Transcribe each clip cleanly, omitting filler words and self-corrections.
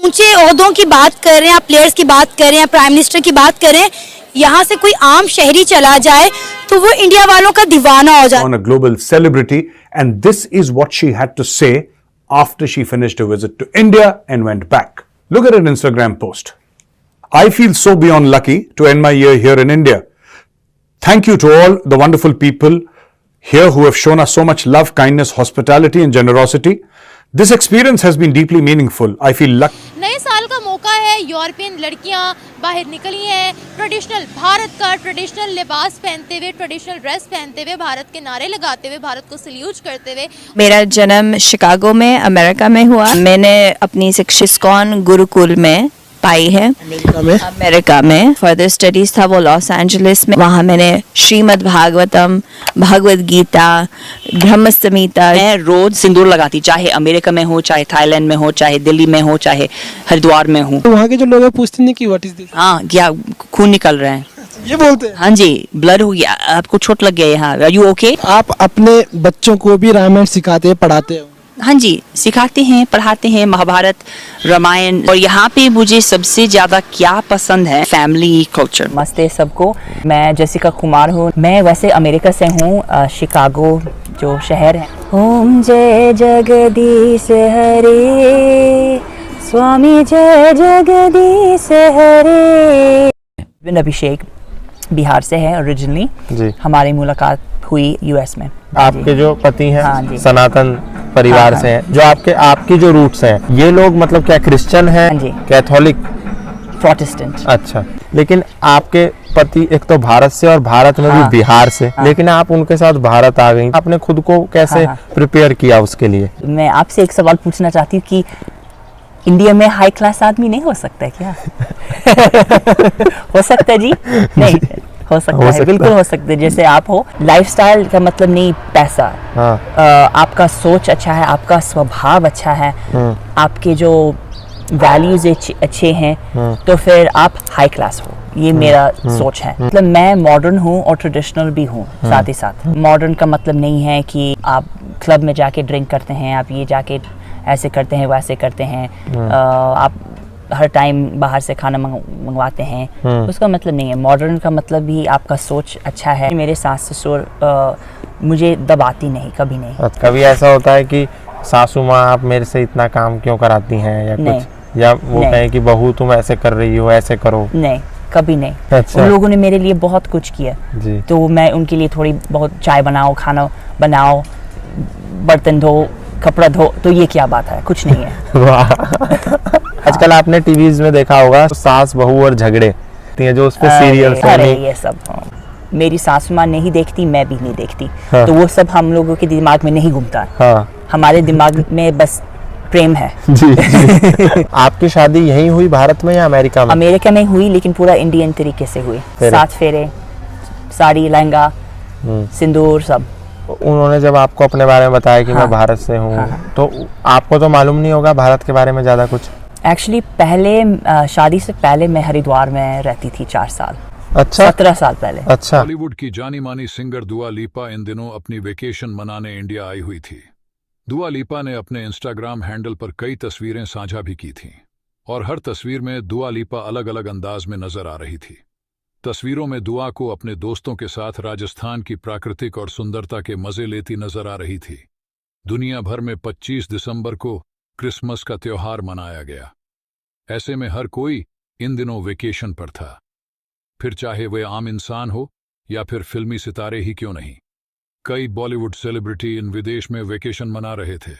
ऊंचे ओहदों की बात कर रहे हैं, आप प्लेयर्स की बात कर रहे हैं, प्राइम मिनिस्टर की बात कर रहे हैं, यहाँ से कोई आम शहरी चला जाए तो वो इंडिया वालों का दीवाना हो जाए। On a global celebrity, and this is what she had to say after she finished her visit to India and went back. Look at an Instagram post. I feel so beyond lucky to end my year here in India. Thank you to all the wonderful people here who have shown us so much love, kindness, hospitality, and generosity. This experience has been deeply meaningful. I feel lucky. नए साल का मौका है, European लड़कियां बाहर निकली हैं, traditional Bharat का ट्रेडिशनल लिबास पहनते हुए, ट्रेडिशनल ड्रेस पहनते हुए, भारत के नारे लगाते हुए, भारत को सल्यूट करते हुए। मेरा जन्म शिकागो में अमेरिका में हुआ। मैंने अपनी शिक्षा इस्कॉन गुरुकुल में पाई है अमेरिका में। फर्दर स्टडीज था वो लॉस एंजलिस में। वहाँ मैंने श्रीमद् भागवतम, भगवद गीता, ब्रह्म संहिता। मैं रोज सिंदूर लगाती, चाहे अमेरिका में हो, चाहे थाईलैंड में हो, चाहे दिल्ली में हो, चाहे हरिद्वार में हो। तो वहाँ के जो लोग हैं पूछते नहीं कि व्हाट इज दिस? हाँ, क्या खून निकल रहे हैं, ये बोलते हैं? हाँ जी, ब्लड हो गया, आपको चोट लग गया यहाँ, आर यू ओके? आप अपने बच्चों को भी रामायण सिखाते हैं, पढ़ाते हो? हाँ जी, सिखाते हैं, पढ़ाते हैं, महाभारत, रामायण। और यहाँ पे मुझे सबसे ज्यादा क्या पसंद है, फैमिली कल्चर। मस्त है सबको। मैं जेसिका कुमार हूँ। मैं वैसे अमेरिका से हूँ, शिकागो जो शहर है। ओम जय जगदीश हरे, स्वामी जय जगदीश हरे। विपिन अभिषेक बिहार से है ओरिजिनली जी। हमारी मुलाकात हुई यूएस में। आपके जो पति हैं हाँ सनातन परिवार से हैं, जो आपकी जो रूट्स हैं, ये लोग मतलब क्या क्रिश्चियन हैं, कैथोलिक, प्रोटेस्टेंट? अच्छा, लेकिन आपके पति एक तो भारत से और भारत में भी बिहार से, लेकिन आप उनके साथ भारत आ गई। आपने खुद को कैसे प्रिपेयर किया उसके लिए? मैं आपसे एक सवाल पूछना चाहती हूँ कि इंडिया में हाई क्लास आदमी नहीं हो सकता है क्या? हो सकता है जी? नहीं हो सकता है, बिल्कुल हो सकता है। जैसे आप हो, लाइफस्टाइल का मतलब नहीं पैसा। आपका सोच अच्छा है, आपका स्वभाव अच्छा है, आपके जो वैल्यूज अच्छे हैं, तो फिर आप हाई क्लास हो। ये मेरा सोच है। मतलब मैं मॉडर्न हूँ और ट्रेडिशनल भी हूँ साथ ही साथ। मॉडर्न का मतलब नहीं है कि आप क्लब में जाके ड्रिंक करते हैं, आप ये जाके ऐसे करते हैं, वैसे करते हैं, आप हर टाइम बाहर से खाना मंगवाते हैं, उसका मतलब नहीं है। मॉडर्न का मतलब भी आपका सोच अच्छा है। मेरे सास ससुर मुझे दबाती नहीं, कभी नहीं। कभी ऐसा होता है कि सासू माँ आप मेरे से इतना काम क्यों कराती हैं या कुछ, या वो कहें कि बहू तुम ऐसे कर रही हो, ऐसे करो? नहीं, कभी नहीं। अच्छा। उन लोगों ने मेरे लिए बहुत कुछ किया जी। तो मैं उनके लिए थोड़ी बहुत चाय बनाओ, खाना बनाओ, बर्तन धो, कपड़ा धो, तो ये क्या बात है, कुछ नहीं है। आजकल आपने टीवीज में देखा होगा सास बहू और झगड़े जो उस पे सीरियल ये सब मेरी सासू माँ नहीं देखती, मैं भी नहीं देखती। तो वो सब हम लोगों के दिमाग में नहीं घूमता। हमारे दिमाग में बस प्रेम है। जी, जी। आपकी शादी यहीं हुई भारत में या अमेरिका में? अमेरिका में हुई, लेकिन पूरा इंडियन तरीके से हुई। 7 फेरे, साड़ी, लहंगा, सिंदूर, सब। उन्होंने जब आपको अपने बारे में बताया कि मैं भारत से हूँ, तो आपको तो मालूम नहीं होगा भारत के बारे में ज्यादा कुछ? एक्चुअली पहले शादी से पहले मैं हरिद्वार में रहती थी 4 साल। अच्छा। 17 साल पहले। अच्छा। बॉलीवुड की जानी मानी सिंगर दुआ लिपा इन दिनों अपनी वेकेशन मनाने इंडिया आई हुई थी। दुआ लिपा ने अपने इंस्टाग्राम हैंडल पर कई तस्वीरें साझा भी की थीं, और हर तस्वीर में दुआ लिपा अलग अलग अंदाज में नजर आ रही थी। तस्वीरों में दुआ को अपने दोस्तों के साथ राजस्थान की प्राकृतिक और सुंदरता के मजे लेती नजर आ रही थी। दुनिया भर में 25 दिसंबर को क्रिसमस का त्योहार मनाया गया। ऐसे में हर कोई इन दिनों वेकेशन पर था, फिर चाहे वे आम इंसान हो या फिर फिल्मी सितारे ही क्यों नहीं। कई बॉलीवुड सेलिब्रिटी इन विदेश में वेकेशन मना रहे थे।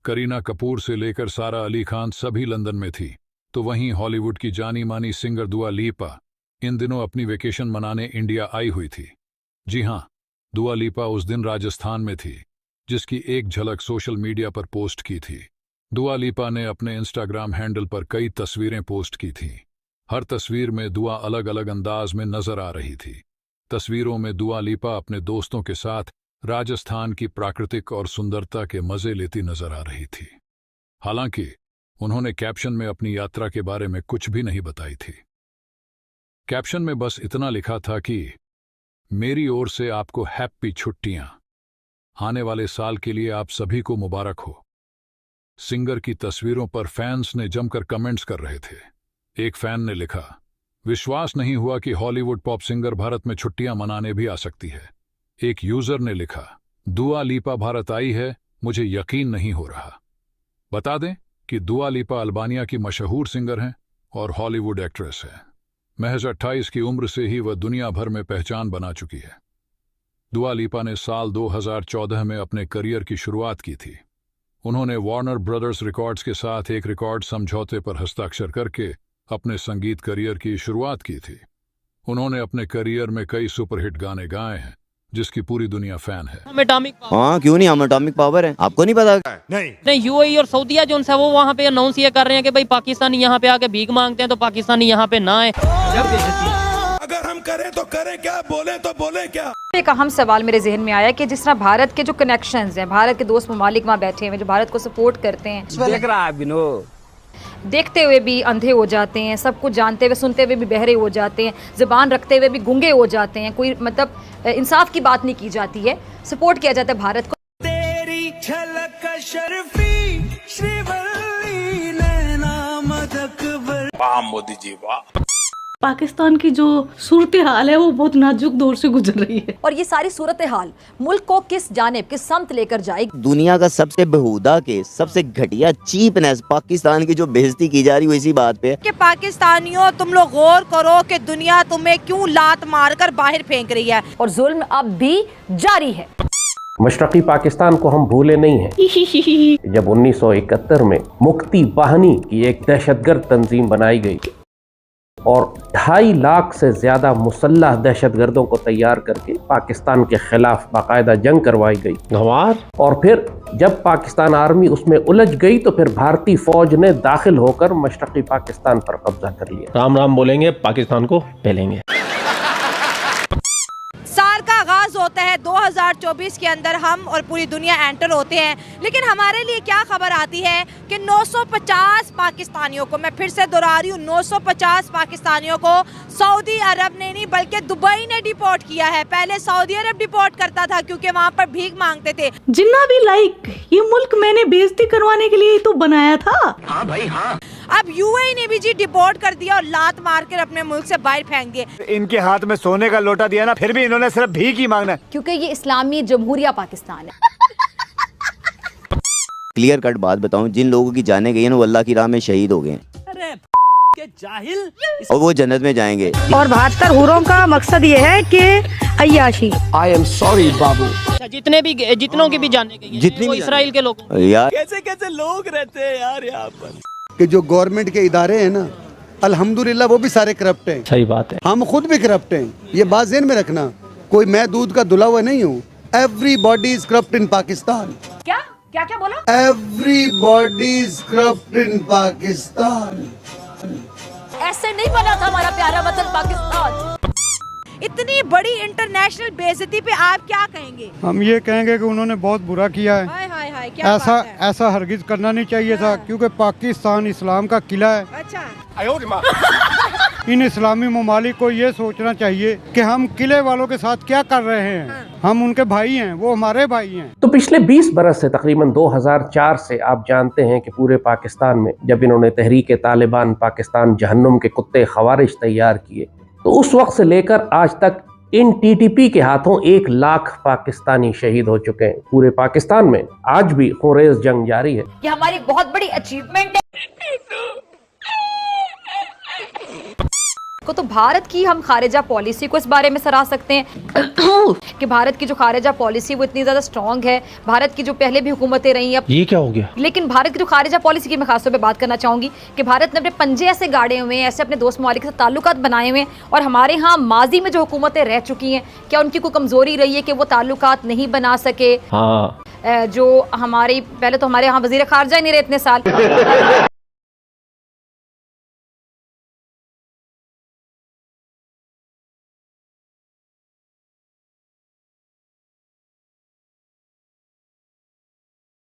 करीना कपूर से लेकर सारा अली खान सभी लंदन में थी, तो वहीं हॉलीवुड की जानी मानी सिंगर दुआ लिपा इन दिनों अपनी वेकेशन मनाने इंडिया आई हुई थी। जी हां, दुआ लिपा उस दिन राजस्थान में थी, जिसकी एक झलक सोशल मीडिया पर पोस्ट की थी। दुआ लिपा ने अपने इंस्टाग्राम हैंडल पर कई तस्वीरें पोस्ट की थीं। हर तस्वीर में दुआ अलग अलग अंदाज में नजर आ रही थी। तस्वीरों में दुआ लिपा अपने दोस्तों के साथ राजस्थान की प्राकृतिक और सुंदरता के मजे लेती नजर आ रही थी। हालांकि उन्होंने कैप्शन में अपनी यात्रा के बारे में कुछ भी नहीं बताई थी। कैप्शन में बस इतना लिखा था कि मेरी ओर से आपको हैप्पी छुट्टियां, आने वाले साल के लिए आप सभी को मुबारक हो। सिंगर की तस्वीरों पर फैंस ने जमकर कमेंट्स कर रहे थे। एक फैन ने लिखा, विश्वास नहीं हुआ कि हॉलीवुड पॉप सिंगर भारत में छुट्टियां मनाने भी आ सकती है। एक यूजर ने लिखा, दुआ लिपा भारत आई है, मुझे यकीन नहीं हो रहा। बता दें कि दुआ लिपा अल्बानिया की मशहूर सिंगर हैं और हॉलीवुड एक्ट्रेस है। महज 28 की उम्र से ही वह दुनिया भर में पहचान बना चुकी है। दुआ लिपा ने साल 2014 में अपने करियर की शुरुआत की थी। उन्होंने वार्नर ब्रदर्स रिकॉर्ड्स के साथ एक रिकॉर्ड समझौते पर हस्ताक्षर करके अपने संगीत करियर की शुरुआत की थी। उन्होंने अपने करियर में कई सुपरहिट गाने गाए हैं जिसकी पूरी दुनिया फैन है। हाँ क्यों नहीं, हम एटॉमिक पावर है, आपको नहीं पता? नहीं, यूएई और सऊदीया जो है वो वहाँ पे अनाउंस ये कर रहे हैं कि भाई पाकिस्तानी यहाँ पे आके भीख मांगते हैं तो पाकिस्तानी यहाँ पे ना आए। अगर हम करें तो करें क्या, बोले तो बोले क्या। एक अहम सवाल मेरे जहन में आया कि जिस तरह भारत के जो कनेक्शंस हैं, भारत के दोस्त ममालिक वहाँ बैठे हुए जो भारत को सपोर्ट करते हैं, देख रहा है देखते हुए भी अंधे हो जाते हैं, सब कुछ जानते हुए सुनते हुए भी बहरे हो जाते हैं, ज़बान रखते हुए भी गूंगे हो जाते हैं, कोई मतलब इंसाफ की बात नहीं की जाती है, सपोर्ट किया जाता है भारत को। तेरी झलक शर्फी श्रीवल्ली नैना मदकबर। वाह मोदी जी वाह। पाकिस्तान की जो सूरत हाल है वो बहुत नाजुक दौर से गुजर रही है और ये सारी सूरत हाल मुल्क को किस जानिब, किस समत लेकर जाएगी। दुनिया का सबसे बेहुदा के सबसे घटिया चीपनेस पाकिस्तान की जो बेइज्जती की जा रही है इसी बात पे कि पाकिस्तानियों तुम लोग गौर करो कि दुनिया तुम्हें क्यों लात मारकर बाहर फेंक रही है और जुल्म अब भी जारी है। मशरकी पाकिस्तान को हम भूले नहीं हैं। जब 1971 में मुक्ति बाहिनी की एक दहशतगर्द तंजीम बनाई गई और 2.5 लाख से ज्यादा मुसल्लह दहशतगर्दों को तैयार करके पाकिस्तान के खिलाफ बाकायदा जंग करवाई गई और फिर जब पाकिस्तान आर्मी उसमें उलझ गई तो फिर भारतीय फौज ने दाखिल होकर मशरकी पाकिस्तान पर कब्जा कर लिया। राम राम बोलेंगे, पाकिस्तान को पहलेंगे। साल का आगाज होता है 2024 के अंदर, हम और पूरी दुनिया एंटर होते हैं, लेकिन हमारे लिए क्या खबर आती है कि 950 पाकिस्तानियों को, मैं फिर से दोहरा रही हूँ, 950 पाकिस्तानियों को सऊदी अरब ने नहीं बल्कि दुबई ने डिपोर्ट किया है। पहले सऊदी अरब डिपोर्ट करता था क्योंकि वहाँ पर भीख मांगते थे। जिन्ना भी लाइक ये मुल्क मैंने बेइज्जती करवाने के लिए ही तो बनाया था। हाँ भाई हाँ। अब यूएई ने भी जी डिपोर्ट कर दिया और लात मारकर अपने मुल्क से बाहर फेंक दिए। इनके हाथ में सोने का लोटा दिया ना, फिर भी इन्होंने सिर्फ भीख ही मांगना है क्योंकि ये इस्लामी जमहूरिया पाकिस्तान है। क्लियर कट बात बताऊं, जिन लोगों की जाने गई है ना वो अल्लाह की राह में शहीद हो गए के जाहिल और वो जन्नत में जाएंगे। और 72 हुरों का मकसद ये है कि अय्याशी। आई एम सॉरी बाबू। जितनों की भी जाने गई जितनी वो इसराइल के लोग यार, कैसे कैसे लोग रहते हैं यार यहाँ पर। कि जो गवर्नमेंट के इदारे हैं ना, अल्हम्दुलिल्लाह वो भी सारे करप्ट हैं। सही बात है, हम खुद भी करप्ट हैं, ये बात ज़हन में रखना। कोई मैं दूध का धुला हुआ नहीं हूँ। एवरीबॉडी इज करप्ट इन पाकिस्तान। क्या क्या क्या बोला? एवरीबॉडी इज करप्ट इन पाकिस्तान। ऐसे नहीं बना था हमारा प्यारा वतन पाकिस्तान। इतनी बड़ी इंटरनेशनल बेइज्जती पे आप क्या कहेंगे? हम ये कहेंगे कि उन्होंने बहुत बुरा किया है। हाय हाय हाय, क्या ऐसा बात है? ऐसा हरगिज करना नहीं चाहिए था, क्योंकि पाकिस्तान इस्लाम का किला है। अच्छा, इन इस्लामी ममालिक को ये सोचना चाहिए कि हम किले वालों के साथ क्या कर रहे हैं। हम उनके भाई हैं, वो हमारे भाई हैं। तो पिछले 20 बरस से तकरीबन 2004 से आप जानते हैं कि पूरे पाकिस्तान में जब इन्होंने तहरीक तालिबान पाकिस्तान जहन्नुम के कुत्ते खवारिश तैयार किए, तो उस वक्त से लेकर आज तक इन टीटीपी के हाथों 1 लाख पाकिस्तानी शहीद हो चुके हैं। पूरे पाकिस्तान में आज भी खूंरेज जंग जारी है। ये हमारी बहुत बड़ी अचीवमेंट है। को तो भारत की हम खारिजा पॉलिसी को इस बारे में सराह सकते हैं कि भारत की जो खारिजा पॉलिसी वो इतनी ज़्यादा स्ट्रॉन्ग है। भारत की जो पहले भी हुकूमतें रही हैं, ये क्या हो गया? लेकिन भारत की जो खारिजा पॉलिसी की मैं खासतौर पे बात करना चाहूँगी कि भारत ने अपने पंजे ऐसे गाड़े हुए हैं, ऐसे अपने दोस्त ममालिक के साथ ताल्लुकात बनाए हुए हैं, और हमारे यहाँ माजी में जो हुकूमतें रह चुकी हैं, क्या उनकी कोई कमज़ोरी रही है कि वो ताल्लुकात नहीं बना सके? हाँ, जो हमारी पहले तो हमारे यहाँ वज़ीर ख़ारजा ही नहीं रहे इतने साल।